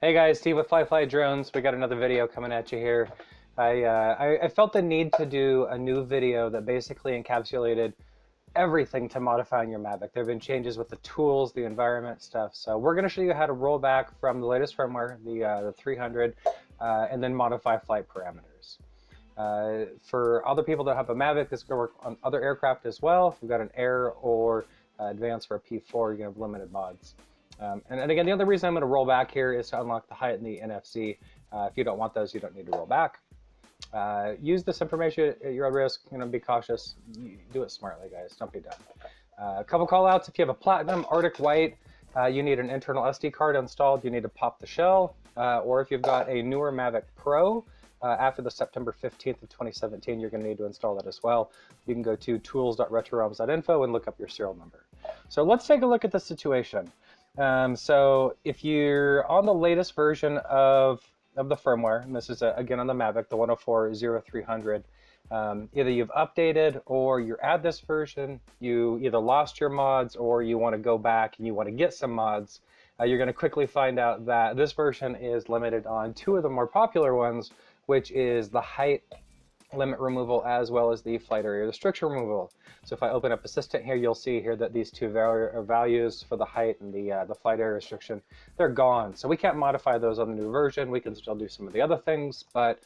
Hey guys, Steve with Fly Drones. We got another video coming at you here. I felt the need to do a new video that basically encapsulated everything to modifying your Mavic. There have been changes with the tools, the environment stuff. So we're going to show you how to roll back from the latest firmware, the 300, and then modify flight parameters. For other people that have a Mavic, this can work on other aircraft as well. If you've got an Air or Advanced or a P4, you're going to have limited mods. And again, the other reason I'm going to roll back here is to unlock the height and the NFC. If you don't want those, you don't need to roll back. Use this information at your own risk. Be cautious. Do it smartly, guys. Don't be dumb. A couple call outs. If you have a Platinum, Arctic White, you need an internal SD card installed. You need to pop the shell. Or if you've got a newer Mavic Pro, after the September 15th of 2017, you're going to need to install that as well. You can go to tools.retrorealms.info and look up your serial number. So let's take a look at the situation. So if you're on the latest version of the firmware, and this is again on the Mavic, the 104.0300, either you've updated or you're at this version, you either lost your mods or you want to go back and you want to get some mods, you're going to quickly find out that this version is limited on two of the more popular ones, which is the height limit removal as well as the flight area restriction removal. So if I open up Assistant here, you'll see here that these two values for the height and the flight area restriction, they're gone. So we can't modify those on the new version. We can still do some of the other things, but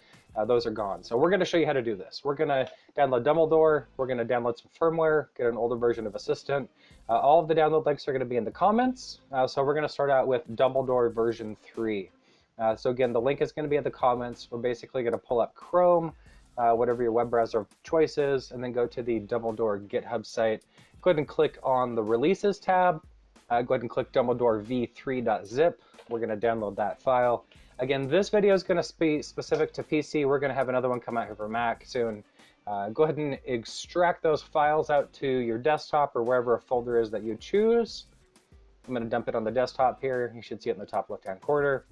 those are gone. So we're going to show you how to do this. We're going to download Dumbledore. We're going to download some firmware, get an older version of Assistant. All of the download links are going to be in the comments. So we're going to start out with Dumbledore version 3. So again, the link is going to be in the comments. We're basically going to pull up Chrome, whatever your web browser of choice is, and then go to the Dumbledore GitHub site. Go ahead and click on the Releases tab. Go ahead and click Dumbledore v3.zip. We're going to download that file. Again, this video is going to be specific to PC. We're going to have another one come out here for Mac soon. Go ahead and extract those files out to your desktop or wherever a folder is that you choose. I'm going to dump it on the desktop here. You should see it in the top left-hand corner.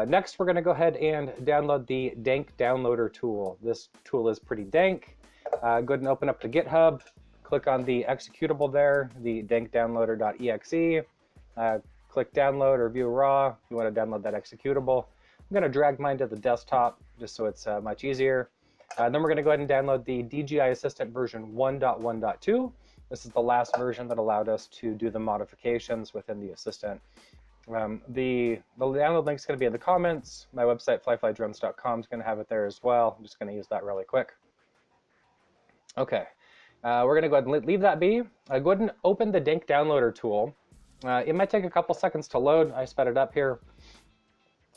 Next, we're going to go ahead and download the Dink downloader tool. This tool is pretty dank. Go ahead and open up the GitHub. Click on the executable there, the dinkdownloader.exe. Click download or view raw. You want to download that executable. I'm going to drag mine to the desktop just so it's much easier. Then we're going to go ahead and download the DJI Assistant version 1.1.2. This is the last version that allowed us to do the modifications within the Assistant. The download link is going to be in the comments. My website, flyflydrones.com, is going to have it there as well. I'm just going to use that really quick. Okay, we're going to go ahead and leave that be. Go ahead and open the Dink downloader tool. It might take a couple seconds to load. I sped it up here.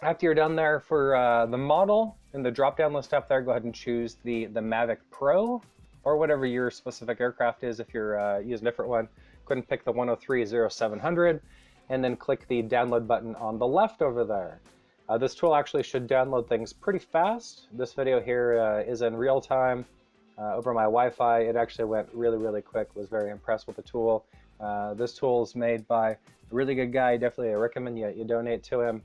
After you're done there, for the model in the drop-down list up there, go ahead and choose the Mavic Pro or whatever your specific aircraft is. If you're using a different one, go ahead and pick the 103.0700. And then click the download button on the left over there. This tool actually should download things pretty fast. This video here is in real time over my Wi-Fi. It actually went really, really quick. Was very impressed with the tool. This tool is made by a really good guy. Definitely I recommend you donate to him.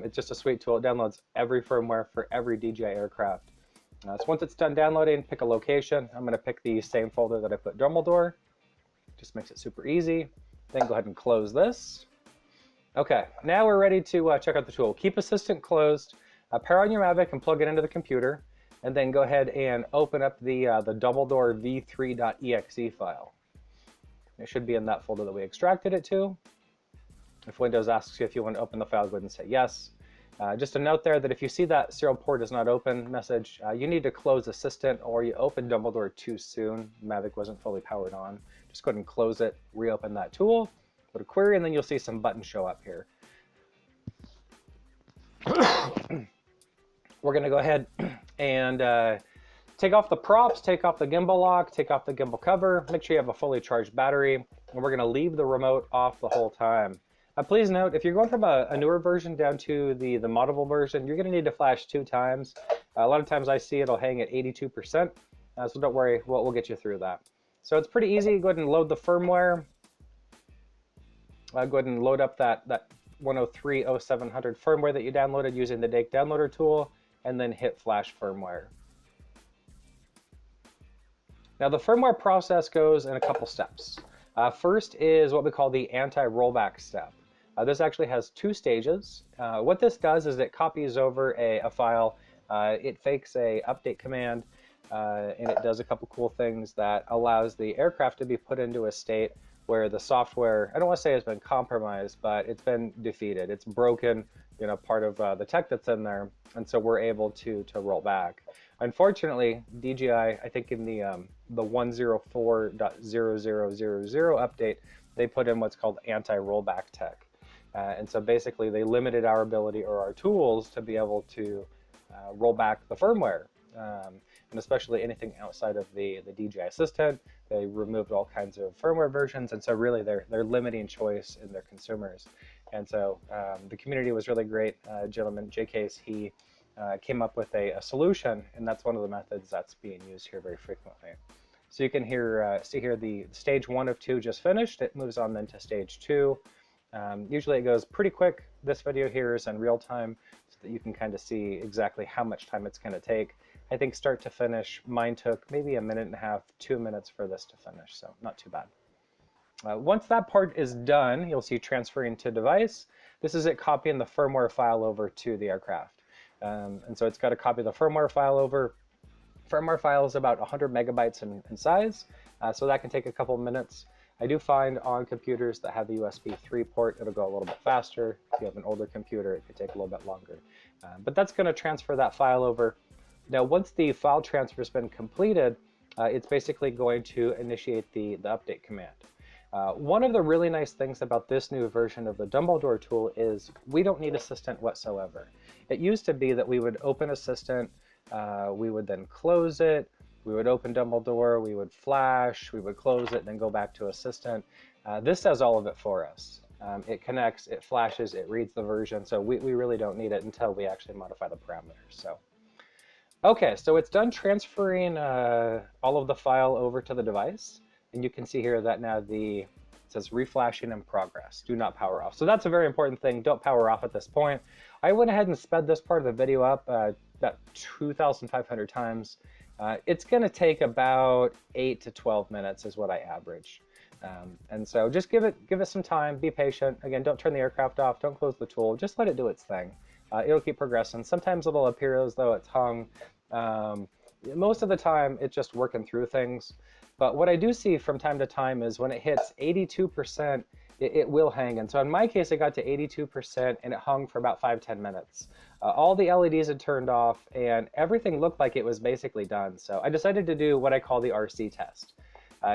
It's just a sweet tool. It downloads every firmware for every DJI aircraft. So once it's done downloading, pick a location. I'm going to pick the same folder that I put Dumbledore. Just makes it super easy. Then go ahead and close this. Okay, now we're ready to check out the tool. Keep Assistant closed, power on your Mavic and plug it into the computer, and then go ahead and open up the Dumbledore v3.exe file. It should be in that folder that we extracted it to. If Windows asks you if you want to open the file, go ahead and say yes. Just a note there that if you see that serial port is not open message, you need to close Assistant or you opened Dumbledore too soon. Mavic wasn't fully powered on. Just go ahead and close it, reopen that tool, go to query, and then you'll see some buttons show up here. We're going to go ahead and take off the props, take off the gimbal lock, take off the gimbal cover, make sure you have a fully charged battery, and we're going to leave the remote off the whole time. Please note, if you're going from a newer version down to the moddable version, you're going to need to flash 2 times. A lot of times I see it'll hang at 82%, so don't worry, we'll get you through that. So it's pretty easy. Go ahead and load the firmware. Go ahead and load up that 103.0700 firmware that you downloaded using the Dink downloader tool, and then hit flash firmware. Now the firmware process goes in a couple steps. First is what we call the anti-rollback step. This actually has 2 stages. What this does is it copies over a file. It fakes a update command, and it does a couple cool things that allows the aircraft to be put into a state where the software, I don't want to say it's been compromised, but it's been defeated. It's broken, part of the tech that's in there, and so we're able to roll back. Unfortunately, DJI, I think in the 104.0000 update, they put in what's called anti-rollback tech. And so basically they limited our ability or our tools to be able to roll back the firmware, and especially anything outside of the DJI Assistant. They removed all kinds of firmware versions, and so really they're limiting choice in their consumers. And so the community was really great. Gentleman, J Case, he came up with a solution, and that's one of the methods that's being used here very frequently. So you can see here the stage 1 of 2 just finished. It moves on then to stage 2. Usually it goes pretty quick. This video here is in real time so that you can kind of see exactly how much time it's going to take. I think start to finish, mine took maybe 1.5 minutes, 2 minutes for this to finish, so not too bad. Once that part is done, you'll see transferring to device. This is it copying the firmware file over to the aircraft. And so it's got to copy the firmware file over. Firmware file is about 100 megabytes in size, so that can take a couple minutes. I do find on computers that have the USB 3 port, it'll go a little bit faster. If you have an older computer, it could take a little bit longer. But that's going to transfer that file over. Now, once the file transfer has been completed, it's basically going to initiate the update command. One of the really nice things about this new version of the Dumbledore tool is we don't need Assistant whatsoever. It used to be that we would open Assistant, we would then close it, we would open Dumbledore, we would flash, we would close it, then go back to Assistant. This does all of it for us. It connects, it flashes, it reads the version, so we really don't need it until we actually modify the parameters. So, okay, so it's done transferring all of the file over to the device, and you can see here that now it says reflashing in progress, do not power off. So that's a very important thing, don't power off at this point. I went ahead and sped this part of the video up about 2,500 times. It's going to take about 8 to 12 minutes is what I average. And so just give it some time, be patient. Again, don't turn the aircraft off, don't close the tool, just let it do its thing. It'll keep progressing. Sometimes it'll appear as though it's hung. Most of the time, it's just working through things. But what I do see from time to time is when it hits 82%, it will hang. And so in my case, it got to 82% and it hung for about 5-10 minutes. All the LEDs had turned off and everything looked like it was basically done. So I decided to do what I call the RC test.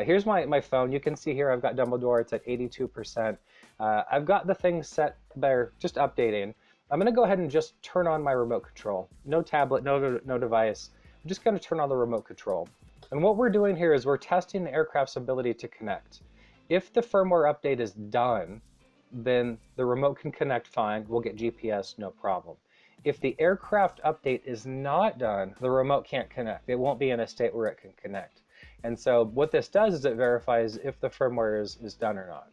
Here's my phone. You can see here I've got Dumbledore. It's at 82%. I've got the thing set there, just updating. I'm going to go ahead and just turn on my remote control. No tablet, no device. I'm just going to turn on the remote control. And what we're doing here is we're testing the aircraft's ability to connect. If the firmware update is done, then the remote can connect fine. We'll get GPS, no problem. If the aircraft update is not done, the remote can't connect. It won't be in a state where it can connect. And so what this does is it verifies if the firmware is done or not.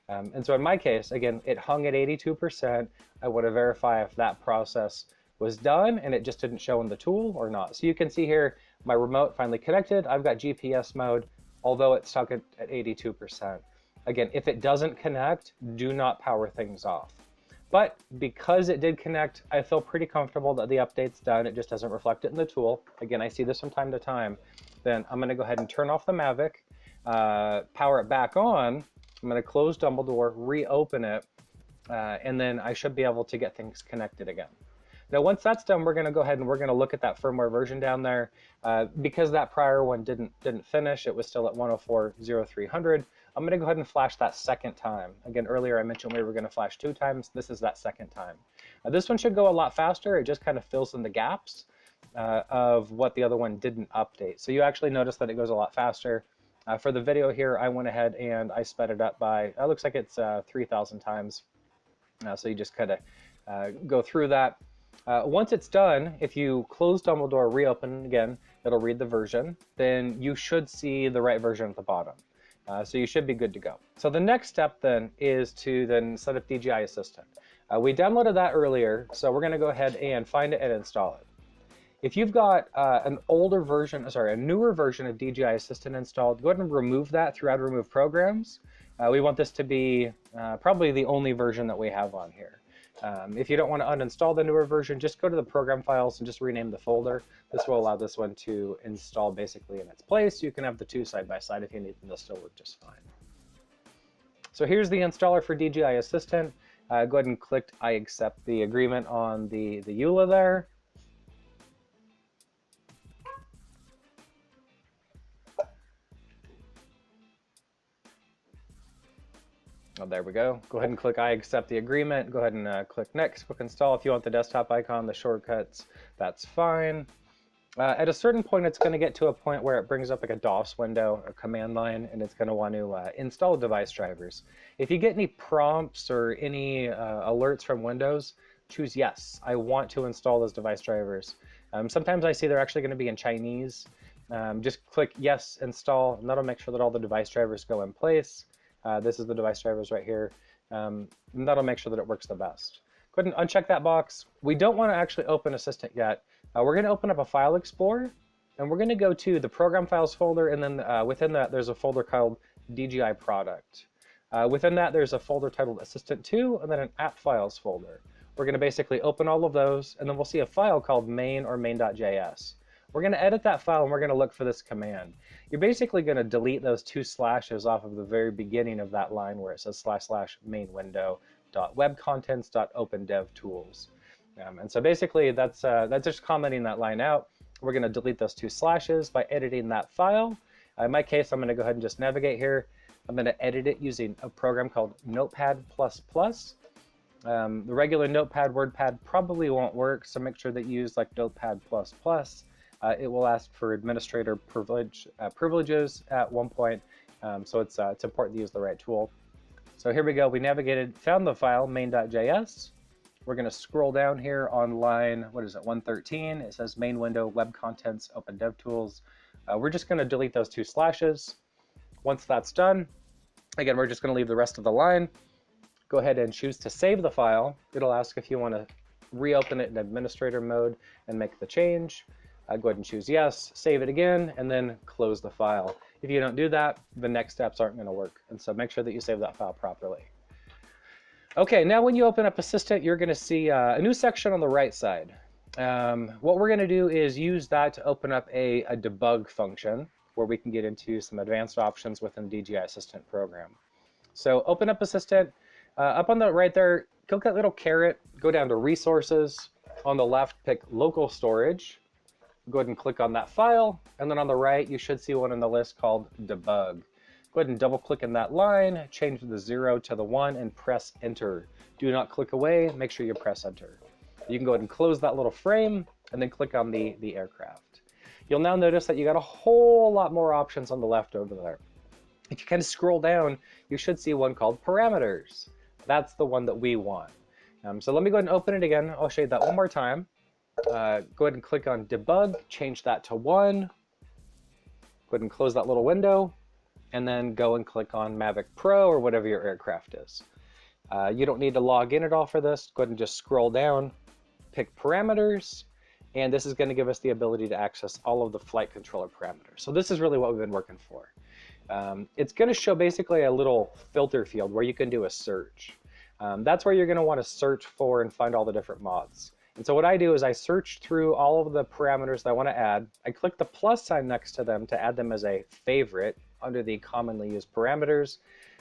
And so in my case, again, it hung at 82%. I want to verify if that process was done and it just didn't show in the tool or not. So you can see here, my remote finally connected. I've got GPS mode, although it's stuck at 82%. Again, if it doesn't connect, do not power things off. But because it did connect, I feel pretty comfortable that the update's done. It just doesn't reflect it in the tool. Again, I see this from time to time. Then I'm going to go ahead and turn off the Mavic, power it back on. I'm going to close Dumbledore, reopen it, and then I should be able to get things connected again. Now, once that's done, we're going to go ahead and we're going to look at that firmware version down there. Because that prior one didn't finish, it was still at 104.0300. I'm going to go ahead and flash that second time. Again, earlier I mentioned we were going to flash 2 times. This is that second time. This one should go a lot faster. It just kind of fills in the gaps of what the other one didn't update. So you actually notice that it goes a lot faster. For the video here, I went ahead and I sped it up by, it looks like it's 3,000 times. So you just kind of go through that. Once it's done, if you close Dumbledore, reopen again, it'll read the version. Then you should see the right version at the bottom. So you should be good to go. So the next step then is to then set up DJI Assistant. We downloaded that earlier, so we're going to go ahead and find it and install it. If you've got an older version, sorry, a newer version of DJI Assistant installed, go ahead and remove that through Add Remove Programs. We want this to be probably the only version that we have on here. If you don't want to uninstall the newer version, just go to the program files and just rename the folder. This will allow this one to install basically in its place. You can have the two side by side if you need them, they'll still work just fine. So here's the installer for DJI Assistant. Go ahead and click I accept the agreement on the EULA there. Oh, there we go. Go ahead and click I accept the agreement. Go ahead and click next, click install. If you want the desktop icon, the shortcuts, that's fine. At a certain point, it's going to get to a point where it brings up like a DOS window, a command line, and it's going to want to install device drivers. If you get any prompts or any alerts from Windows, choose yes, I want to install those device drivers. Sometimes I see they're actually going to be in Chinese. Just click yes, install, and that'll make sure that all the device drivers go in place. This is the device drivers right here. And that'll make sure that it works the best. Go ahead and uncheck that box. We don't want to actually open Assistant yet. We're going to open up a file explorer, and we're going to go to the program files folder, and then within that there's a folder called DJI product. Within that there's a folder titled Assistant 2, and then an app files folder. We're going to basically open all of those, and then we'll see a file called main or main.js. We're going to edit that file, and we're going to look for this command. You're basically going to delete those two slashes off of the very beginning of that line where it says / main window .webcontents.opendevtools. And so basically that's just commenting that line out. We're going to delete those two slashes by editing that file. In my case, I'm going to go ahead and just navigate here. I'm going to edit it using a program called Notepad++. The regular Notepad, WordPad probably won't work, so make sure that you use like Notepad++. It will ask for administrator privileges at one point, so it's important to use the right tool. So here we go. We navigated, found the file main.js. We're going to scroll down here on line, 113. It says main window, web contents, open DevTools. We're just going to delete those two slashes. Once that's done, again, we're just going to leave the rest of the line. Go ahead and choose to save the file. It'll ask if you want to reopen it in administrator mode and make the change. Go ahead and choose yes, save it again, and then close the file. If you don't do that, the next steps aren't going to work. And so make sure that you save that file properly. Okay, now when you open up Assistant, you're going to see a new section on the right side. What we're going to do is use that to open up a debug function where we can get into some advanced options within the DJI Assistant program. So open up Assistant. Up on the right there, click that little caret, go down to Resources. On the left, pick Local Storage. Go ahead and click on that file, and then on the right, you should see one in the list called Debug. Go ahead and double click in that line, change the 0 to the 1, and press Enter. Do not click away, make sure you press Enter. You can go ahead and close that little frame, and then click on the aircraft. You'll now notice that you got a whole lot more options on the left over there. If you kind of scroll down, you should see one called Parameters. That's the one that we want. So let me go ahead and open it again. I'll show you that one more time. Go ahead and click on Debug, change that to 1. Go ahead and close that little window, and then go and click on Mavic Pro or whatever your aircraft is. You don't need to log in at all for this. Go ahead and just scroll down, pick Parameters, and this is going to give us the ability to access all of the flight controller parameters. So this is really what we've been working for. It's going to show basically a little filter field where you can do a search. That's where you're going to want to search for and find all the different mods. And so what I do is I search through all of the parameters that I want to add. I click the plus sign next to them to add them as a favorite under the commonly used parameters.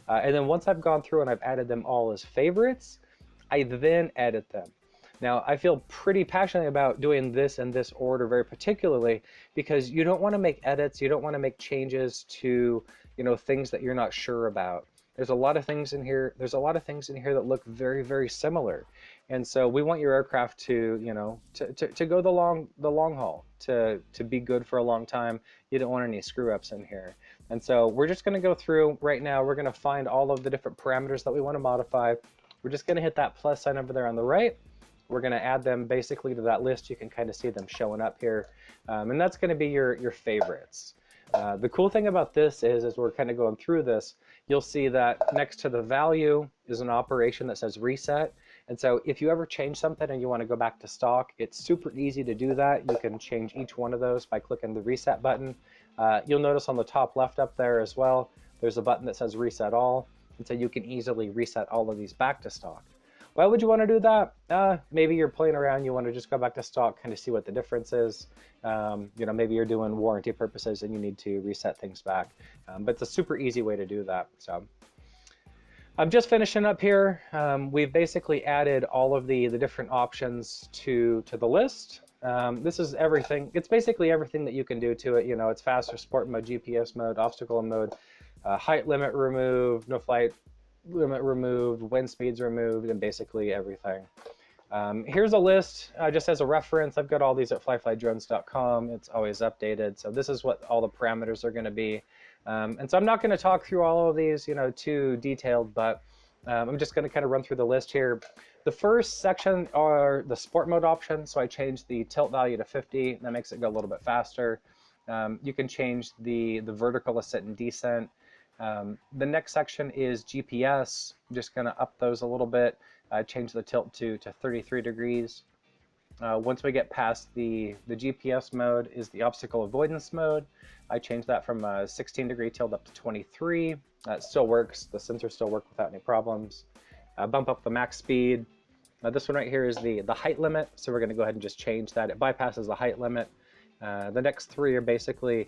And then once I've gone through and I've added them all as favorites, I then edit them. Now, I feel pretty passionate about doing this in this order very particularly because you don't want to make edits, you don't want to make changes to, things that you're not sure about. There's a lot of things in here. There's a lot of things in here that look very, very similar, and so we want your aircraft to, to go the long haul, to be good for a long time. You don't want any screw ups in here, and so we're just going to go through right now. We're going to find all of the different parameters that we want to modify. We're just going to hit that plus sign over there on the right. We're going to add them basically to that list. You can kind of see them showing up here, and that's going to be your favorites. The cool thing about this is, as we're kind of going through this, you'll see that next to the value is an operation that says reset, And so if you ever change something and you want to go back to stock, it's super easy to do that. You can change each one of those by clicking the reset button. You'll notice on the top left up there as well, there's a button that says reset all. And so you can easily reset all of these back to stock. Why would you want to do that? Maybe you're playing around, you want to just go back to stock, kind of see what the difference is. Maybe you're doing warranty purposes and you need to reset things back. But it's a super easy way to do that. So I'm just finishing up here. We've basically added all of the different options to the list. This is everything. It's basically everything that you can do to it. It's faster, sport mode, GPS mode, obstacle mode, height limit removed, no flight limit removed, wind speeds removed, and basically everything. Here's a list just as a reference. I've got all these at flyflydrones.com. It's always updated. So this is what all the parameters are going to be. And so I'm not going to talk through all of these, too detailed, but I'm just going to kind of run through the list here. The first section are the sport mode options. So I changed the tilt value to 50. That makes it go a little bit faster. You can change the vertical ascent and descent. The next section is GPS. I'm just going to up those a little bit. Change the tilt to 33 degrees. Once we get past the GPS mode is the obstacle avoidance mode. I changed that from a 16-degree tilt up to 23. That still works. The sensors still work without any problems. Bump up the max speed. This one right here is the height limit. So we're going to go ahead and just change that. It bypasses the height limit. The next three are basically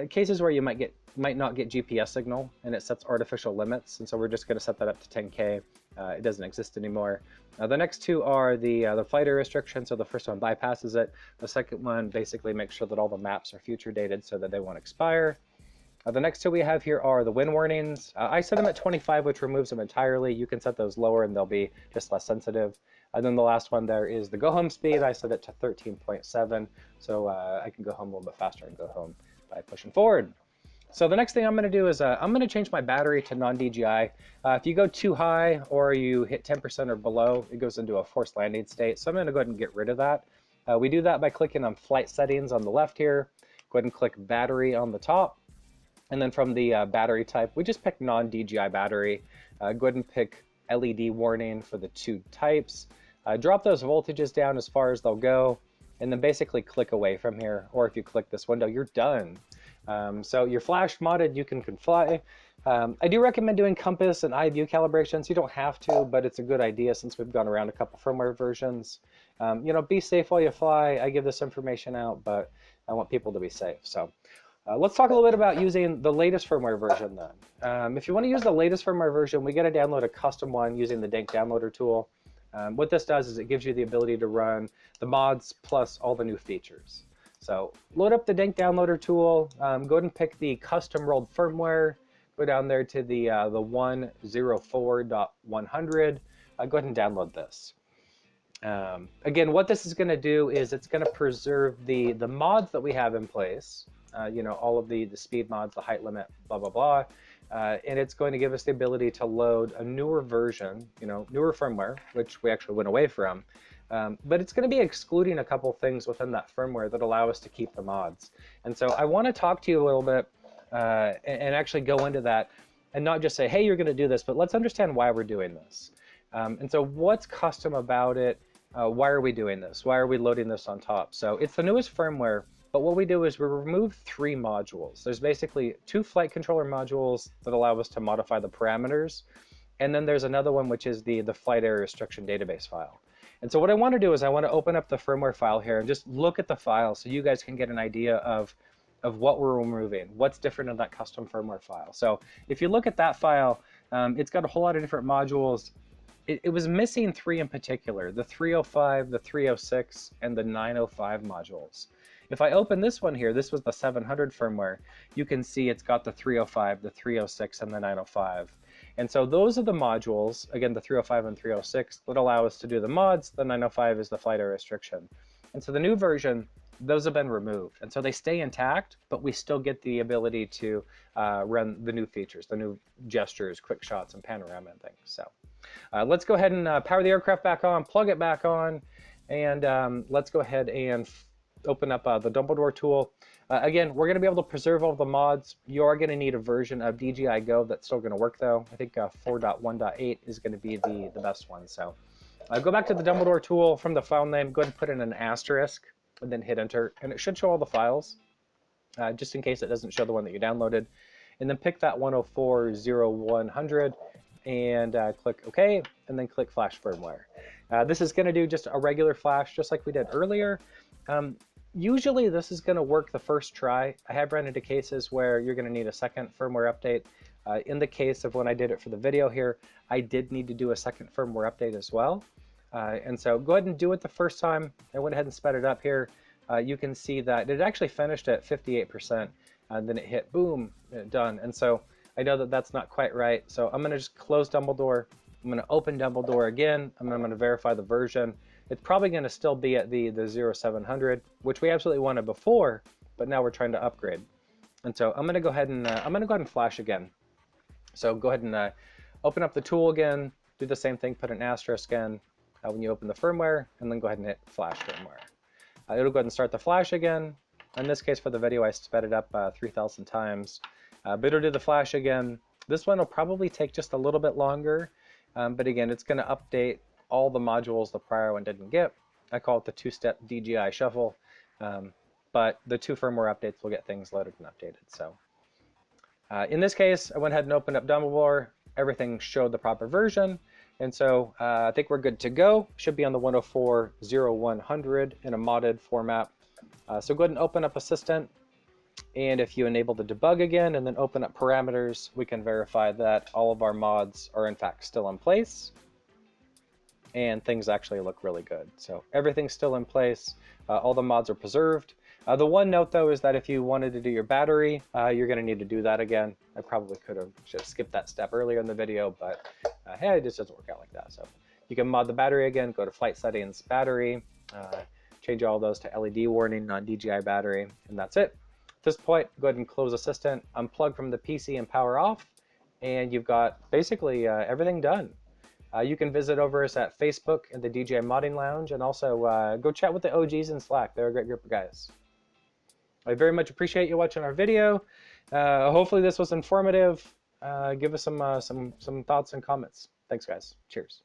cases where you might not get GPS signal, and it sets artificial limits, and so we're just going to set that up to 10K. It doesn't exist anymore. The next two are the flight area restriction. So the first one bypasses it. The second one basically makes sure that all the maps are future dated so that they won't expire. The next two we have here are the wind warnings. I set them at 25, which removes them entirely. You can set those lower and they'll be just less sensitive. And then the last one there is the go home speed. I set it to 13.7, so I can go home a little bit faster and go home by pushing forward. So the next thing I'm going to do is I'm going to change my battery to non-DJI. If you go too high or you hit 10% or below, it goes into a forced landing state. So I'm going to go ahead and get rid of that. We do that by clicking on flight settings on the left here. Go ahead and click battery on the top. And then from the battery type, we just pick non-DJI battery. Go ahead and pick LED warning for the two types. Drop those voltages down as far as they'll go. And then basically click away from here. Or if you click this window, you're done. So you're flash modded, you can fly. I do recommend doing compass and eye view calibrations. You don't have to, but it's a good idea since we've gone around a couple firmware versions. Be safe while you fly. I give this information out, but I want people to be safe. So let's talk a little bit about using the latest firmware version then. If you want to use the latest firmware version, we got to download a custom one using the Dink downloader tool. What this does is it gives you the ability to run the mods plus all the new features. So load up the Dink downloader tool, go ahead and pick the custom rolled firmware, go down there to the 104.100, go ahead and download this. Again, what this is going to do is it's going to preserve the mods that we have in place, all of the speed mods, the height limit, blah, blah, blah. And it's going to give us the ability to load a newer version, newer firmware, which we actually went away from. But it's going to be excluding a couple things within that firmware that allow us to keep the mods. And so I want to talk to you a little bit and actually go into that and not just say, hey, you're going to do this, but let's understand why we're doing this. And so what's custom about it? Why are we doing this? Why are we loading this on top? So it's the newest firmware, but what we do is we remove 3 modules. There's basically 2 flight controller modules that allow us to modify the parameters. And then there's another one, which is the flight area restriction database file. And so what I want to do is I want to open up the firmware file here and just look at the file so you guys can get an idea of what we're removing, what's different in that custom firmware file. So if you look at that file, it's got a whole lot of different modules. It was missing 3 in particular, the 305, the 306, and the 905 modules. If I open this one here, this was the 700 firmware, you can see it's got the 305, the 306, and the 905. And so those are the modules, again, the 305 and 306, that allow us to do the mods. The 905 is the flight area restriction. And so the new version, those have been removed. And so they stay intact, but we still get the ability to run the new features, the new gestures, quick shots, and panorama and things. So let's go ahead and power the aircraft back on, plug it back on, and let's go ahead and open up the Dumbledore tool. Again, we're going to be able to preserve all the mods. You are going to need a version of DJI Go that's still going to work though. I think 4.1.8 is going to be the best one. So Go back to the Dumbledore tool from the file name, go ahead and put in an asterisk, and then hit enter, and it should show all the files, just in case it doesn't show the one that you downloaded. And then pick that 104.0100 and click OK, and then click Flash Firmware. This is going to do just a regular flash, just like we did earlier. Usually this is going to work the first try. I have run into cases where you're going to need a second firmware update. In the case of when I did it for the video here, I did need to do a second firmware update as well. And so go ahead and do it the first time. I went ahead and sped it up here. You can see that it actually finished at 58%, and then it hit boom, done. And so I know that that's not quite right. So I'm going to just close Dumbledore. I'm going to open Dumbledore again. I'm going to verify the version. It's probably going to still be at the 0700, which we absolutely wanted before, but now we're trying to upgrade. And so I'm going to go ahead and flash again. So go ahead and open up the tool again, do the same thing, put an asterisk in when you open the firmware, and then go ahead and hit Flash Firmware. It'll go ahead and start the flash again. In this case for the video, I sped it up 3,000 times, but it'll do the flash again. This one will probably take just a little bit longer, but again, it's going to update all the modules the prior one didn't get. I call it the two-step DJI shuffle, but the 2 firmware updates will get things loaded and updated. So in this case, I went ahead and opened up Dumbledore. Everything showed the proper version, and so I think we're good to go. Should be on the 104.0100 in a modded format. So go ahead and open up Assistant, and if you enable the debug again and then open up parameters, we can verify that all of our mods are in fact still in place, and things actually look really good. So everything's still in place. All the mods are preserved. The one note though is that if you wanted to do your battery, you're going to need to do that again. I probably should have skipped that step earlier in the video, but hey, it just doesn't work out like that. So you can mod the battery again, go to Flight Settings, Battery, change all those to LED warning, non-DJI battery, and that's it. At this point, go ahead and close Assistant, unplug from the PC and power off, and you've got basically everything done. You can visit over us at Facebook and the DJI Modding Lounge, and also go chat with the OGs in Slack. They're a great group of guys. I very much appreciate you watching our video. Hopefully this was informative. Give us some thoughts and comments. Thanks, guys. Cheers.